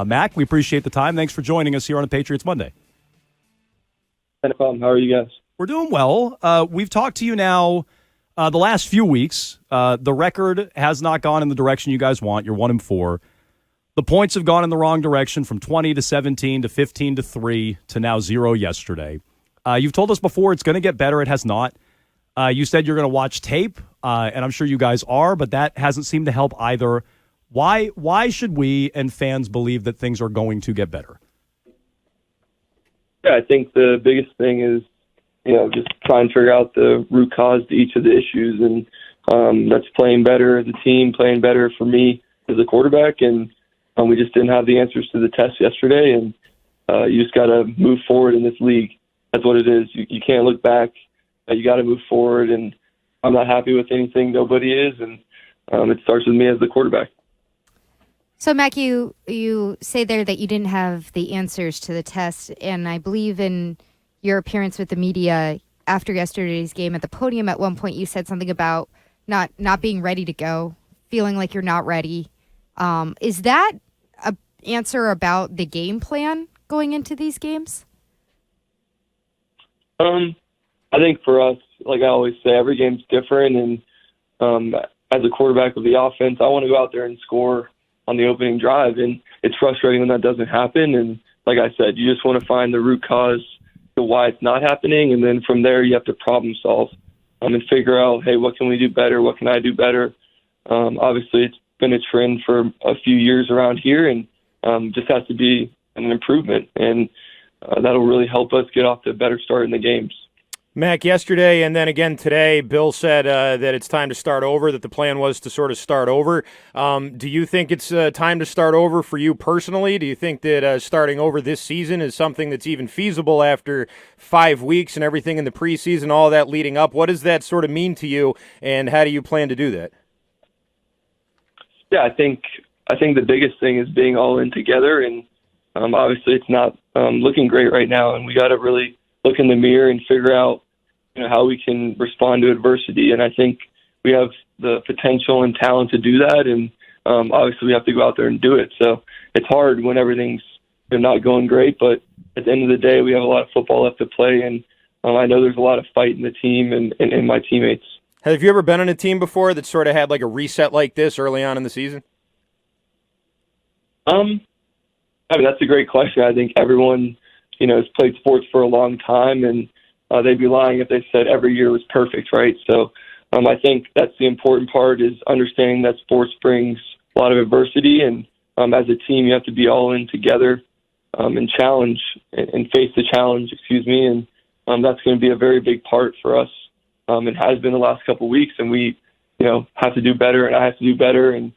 Mac, we appreciate the time. Thanks for joining us here on a Patriots Monday. No problem. How are you guys? We're doing well. We've talked to you now the last few weeks. The record has not gone in the direction you guys want. You're 1-4. The points have gone in the wrong direction from 20 to 17 to 15 to 3 to now 0 yesterday. You've told us before it's going to get better. It has not. You said you're going to watch tape, and I'm sure you guys are, but that hasn't seemed to help either. Why should we and fans believe that things are going to get better? Yeah, I think the biggest thing is, just try and figure out the root cause to each of the issues, and that's playing better as a team, playing better for me as a quarterback, and we just didn't have the answers to the test yesterday, and you just got to move forward in this league. That's what it is. You can't look back. You got to move forward, and I'm not happy with anything. Nobody is, and it starts with me as the quarterback. So, Mac, you say there that you didn't have the answers to the test, and I believe in your appearance with the media after yesterday's game at the podium at one point you said something about not being ready to go, feeling like you're not ready. Is that an answer about the game plan going into these games? I think for us, like I always say, every game's different, and as a quarterback of the offense, I want to go out there and score on the opening drive, and it's frustrating when that doesn't happen. And like I said, you just want to find the root cause to why it's not happening, and then from there you have to problem solve and figure out, hey, what can we do better? What can I do better? Obviously, it's been a trend for a few years around here, and just has to be an improvement, and that'll really help us get off to a better start in the games. Mac, yesterday and then again today, Bill said that it's time to start over, that the plan was to sort of start over. Do you think it's time to start over for you personally? Do you think that starting over this season is something that's even feasible after 5 weeks and everything in the preseason, all that leading up? What does that sort of mean to you, and how do you plan to do that? Yeah, I think the biggest thing is being all in together, and obviously it's not looking great right now, and we got to really look in the mirror and figure out how we can respond to adversity. And I think we have the potential and talent to do that, and obviously we have to go out there and do it. So it's hard when everything's not going great, but at the end of the day, we have a lot of football left to play, and I know there's a lot of fight in the team and in my teammates. Have you ever been on a team before that sort of had like a reset like this early on in the season? That's a great question. I think everyone has played sports for a long time, and they'd be lying if they said every year was perfect, right? So I think that's the important part, is understanding that sports brings a lot of adversity, and as a team, you have to be all in together and challenge and face the challenge, and that's going to be a very big part for us. It has been the last couple of weeks, and we have to do better, and I have to do better, and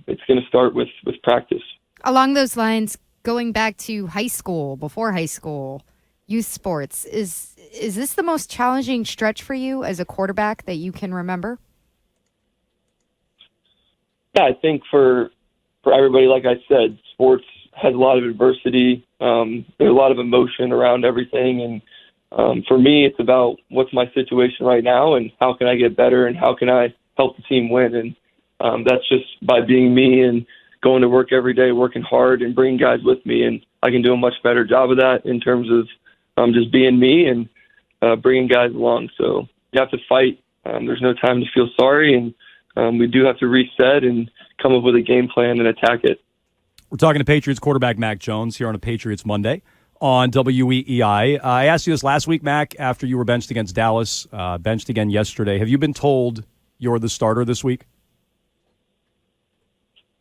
it's going to start with practice. Along those lines, going back to high school, before high school, youth sports, is this the most challenging stretch for you as a quarterback that you can remember? Yeah, I think for everybody, like I said, sports has a lot of adversity. There's a lot of emotion around everything, and for me, it's about what's my situation right now and how can I get better and how can I help the team win. And that's just by being me and going to work every day, working hard, and bringing guys with me. And I can do a much better job of that in terms of just being me and bringing guys along. So you have to fight. There's no time to feel sorry, and we do have to reset and come up with a game plan and attack it. We're talking to Patriots quarterback Mac Jones here on a Patriots Monday on WEEI. I asked you this last week, Mac, after you were benched against Dallas, benched again yesterday. Have you been told you're the starter this week?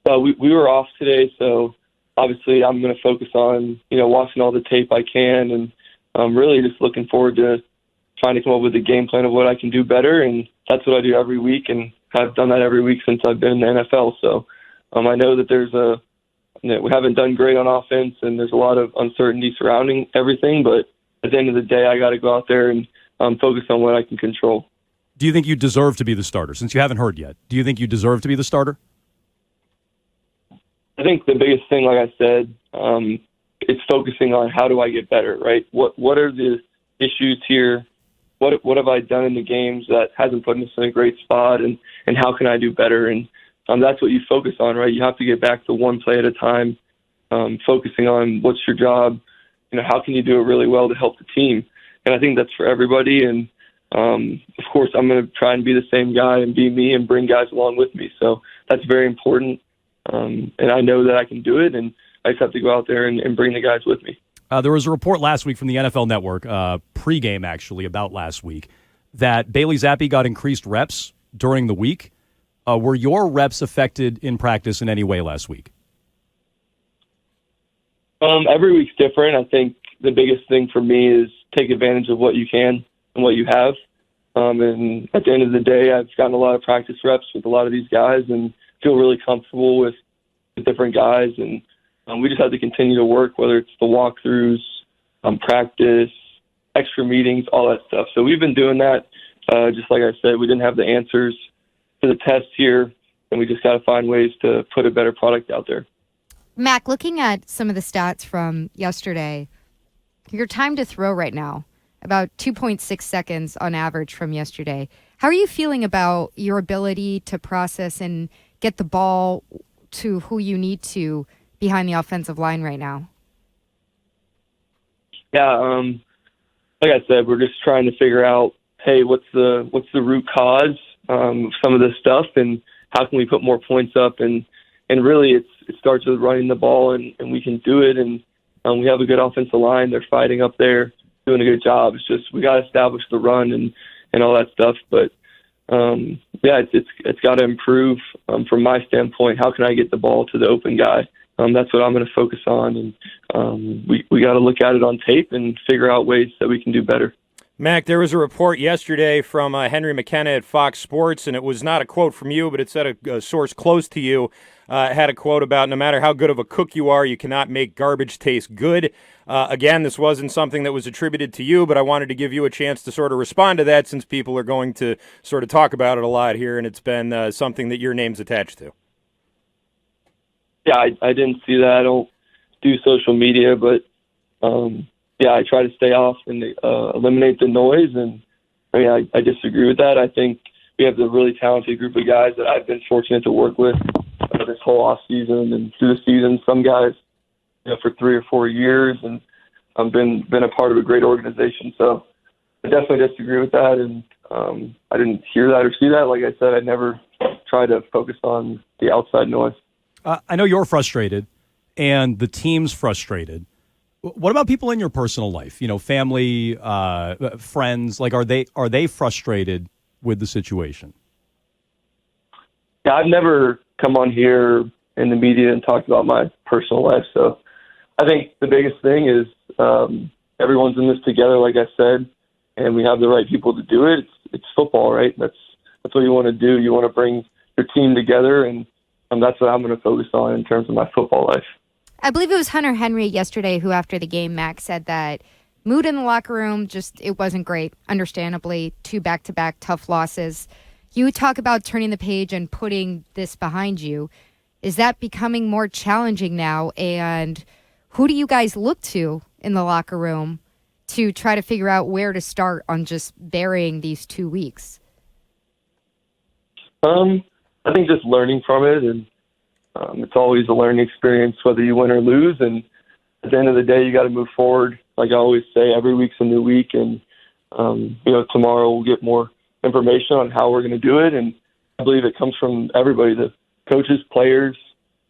We were off today, so obviously I'm going to focus on, watching all the tape I can, and I'm really just looking forward to trying to come up with a game plan of what I can do better, and that's what I do every week, and have done that every week since I've been in the NFL. So I know that we haven't done great on offense, and there's a lot of uncertainty surrounding everything, but at the end of the day, I got to go out there and focus on what I can control. Do you think you deserve to be the starter? Since you haven't heard yet, do you think you deserve to be the starter? I think the biggest thing, like I said, it's focusing on how do I get better, right? What are the issues here? What have I done in the games that hasn't put us in a great spot, and how can I do better? And that's what you focus on, right? You have to get back to one play at a time focusing on what's your job, how can you do it really well to help the team. And I think that's for everybody. And, of course, I'm going to try and be the same guy and be me and bring guys along with me. So that's very important. And I know that I can do it, and I just have to go out there and bring the guys with me. There was a report last week from the NFL Network, pregame actually, about last week, that Bailey Zappi got increased reps during the week. Were your reps affected in practice in any way last week? Every week's different. I think the biggest thing for me is take advantage of what you can and what you have. And at the end of the day, I've gotten a lot of practice reps with a lot of these guys and feel really comfortable with the different guys. And we just have to continue to work, whether it's the walkthroughs, practice, extra meetings, all that stuff. So we've been doing that. Just like I said, we didn't have the answers to the test here, and we just got to find ways to put a better product out there. Mac, looking at some of the stats from yesterday, your time to throw right now, about 2.6 seconds on average from yesterday. How are you feeling about your ability to process and get the ball to who you need to behind the offensive line right now? Yeah, like I said, we're just trying to figure out, hey, what's the root cause of some of this stuff, and how can we put more points up? And really, it starts with running the ball, and we can do it. And we have a good offensive line. They're fighting up there, doing a good job. It's just we got to establish the run and all that stuff. But yeah, it's got to improve from my standpoint. How can I get the ball to the open guy? That's what I'm going to focus on, and we got to look at it on tape and figure out ways that we can do better. Mac, there was a report yesterday from Henry McKenna at Fox Sports, and it was not a quote from you, but it said a source close to you had a quote about, no matter how good of a cook you are, you cannot make garbage taste good. Again, this wasn't something that was attributed to you, but I wanted to give you a chance to sort of respond to that, since people are going to sort of talk about it a lot here, and it's been something that your name's attached to. Yeah, I didn't see that. I don't do social media, but yeah, I try to stay off and eliminate the noise. And I mean, I disagree with that. I think we have a really talented group of guys that I've been fortunate to work with this whole off season and through the season. Some guys, for 3 or 4 years, and I've been a part of a great organization. So I definitely disagree with that. And I didn't hear that or see that. Like I said, I never try to focus on the outside noise. I know you're frustrated, and the team's frustrated. What about people in your personal life? Family, friends. Like, are they frustrated with the situation? Yeah, I've never come on here in the media and talked about my personal life. So I think the biggest thing is everyone's in this together, like I said, and we have the right people to do it. It's football, right? That's what you want to do. You want to bring your team together, and that's what I'm going to focus on in terms of my football life. I believe it was Hunter Henry yesterday who, after the game, Max, said that mood in the locker room, it wasn't great, understandably. 2 back-to-back tough losses. You talk about turning the page and putting this behind you. Is that becoming more challenging now? And who do you guys look to in the locker room to try to figure out where to start on just burying these 2 weeks? I think just learning from it, and it's always a learning experience, whether you win or lose. And at the end of the day, you got to move forward. Like I always say, every week's a new week, and tomorrow we'll get more information on how we're going to do it. And I believe it comes from everybody, the coaches, players,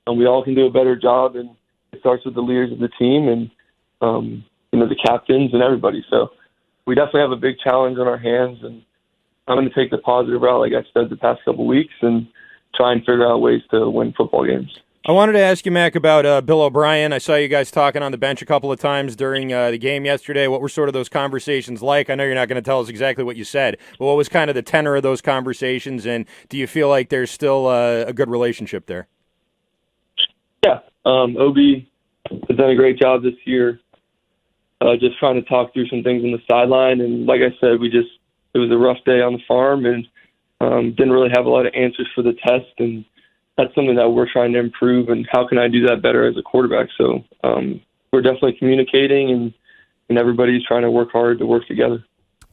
and we all can do a better job. And it starts with the leaders of the team and the captains and everybody. So we definitely have a big challenge on our hands, and I'm going to take the positive route, like I said, the past couple of weeks, and try and figure out ways to win football games. I wanted to ask you, Mac, about Bill O'Brien. I saw you guys talking on the bench a couple of times during the game yesterday. What were sort of those conversations like? I know you're not going to tell us exactly what you said, but what was kind of the tenor of those conversations, and do you feel like there's still a good relationship there? Yeah. OB has done a great job this year just trying to talk through some things on the sideline. And like I said, it was a rough day on the farm, and didn't really have a lot of answers for the test, and that's something that we're trying to improve, and how can I do that better as a quarterback? So we're definitely communicating, and everybody's trying to work hard to work together.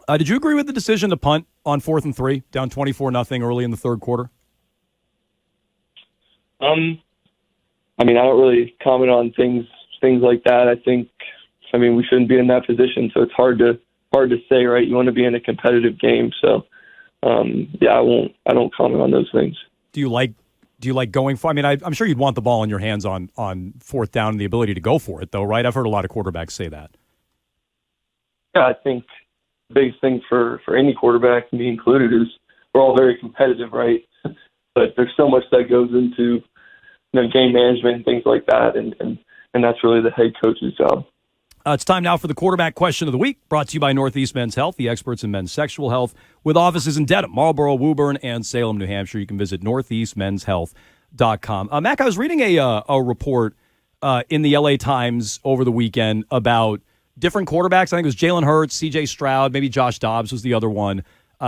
Did you agree with the decision to punt on 4th and 3, down 24-0 early in the third quarter? I don't really comment on things like that. We shouldn't be in that position, so it's hard to say, right? You want to be in a competitive game, so I don't comment on those things. Do you like going for? I'm sure you'd want the ball in your hands on fourth down and the ability to go for it, though, right? I've heard a lot of quarterbacks say that. Yeah, I think the biggest thing for any quarterback, me included, is we're all very competitive, right? But there's so much that goes into game management and things like that, and that's really the head coach's job. It's time now for the quarterback question of the week, brought to you by Northeast Men's Health, the experts in men's sexual health, with offices in Dedham, Marlboro, Woburn, and Salem, New Hampshire. You can visit northeastmenshealth.com. Mac, I was reading a report in the LA Times over the weekend about different quarterbacks. I think it was Jalen Hurts, C.J. Stroud, maybe Josh Dobbs was the other one.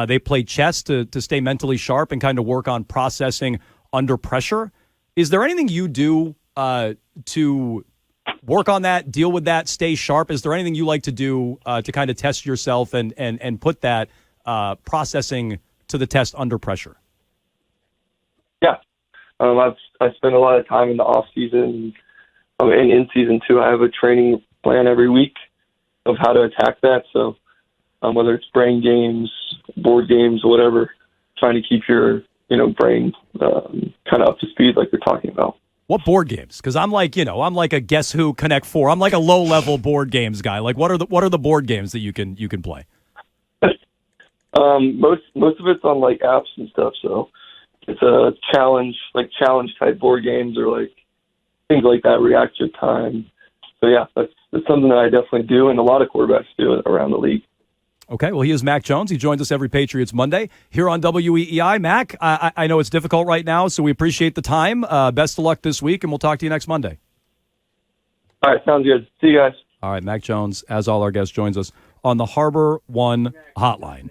They played chess to stay mentally sharp and kind of work on processing under pressure. Is there anything you do to work on that, deal with that, stay sharp? Is there anything you like to do to kind of test yourself and put that processing to the test under pressure? Yeah. I spend a lot of time in the off season and in season too. I have a training plan every week of how to attack that. So whether it's brain games, board games, whatever, trying to keep your brain kind of up to speed like you're talking about. What board games? Because I'm like a Guess Who, Connect Four. I'm like a low level board games guy. Like what are the board games that you can play? Most of it's on like apps and stuff. So it's a challenge type board games or like things like that. Reaction time. So yeah, that's something that I definitely do, and a lot of quarterbacks do it around the league. Okay, well, he is Mac Jones. He joins us every Patriots Monday here on WEEI. Mac, I know it's difficult right now, so we appreciate the time. Best of luck this week, and we'll talk to you next Monday. All right, sounds good. See you guys. All right, Mac Jones, as all our guests, joins us on the Harbor One Hotline.